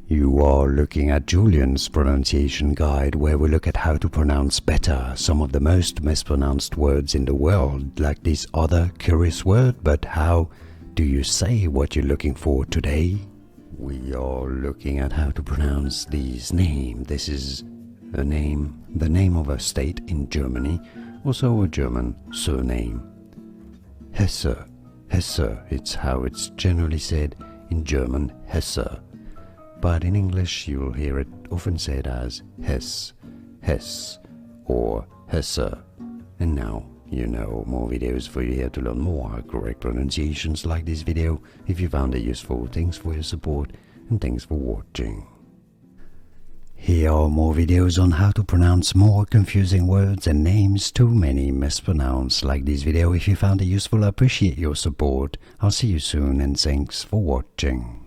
You are looking at Julian's pronunciation guide, where we look at how to pronounce better some of the most mispronounced words in the world, like this other curious word. But how do you say what you're looking for today? We are looking at how to pronounce this name. This is the name of a state in Germany, also a German surname. Hesse. Hesse, it's how it's generally said in German, Hesse. But in English you'll hear it often said as Hesse, Hesse, or Hesse. And now you know more videos for you here to learn more correct pronunciations like this video. If you found it useful, thanks for your support and thanks for watching. Here are more videos on how to pronounce more confusing words and names too many mispronounced like this video. If you found it useful, I appreciate your support. I'll see you soon and thanks for watching.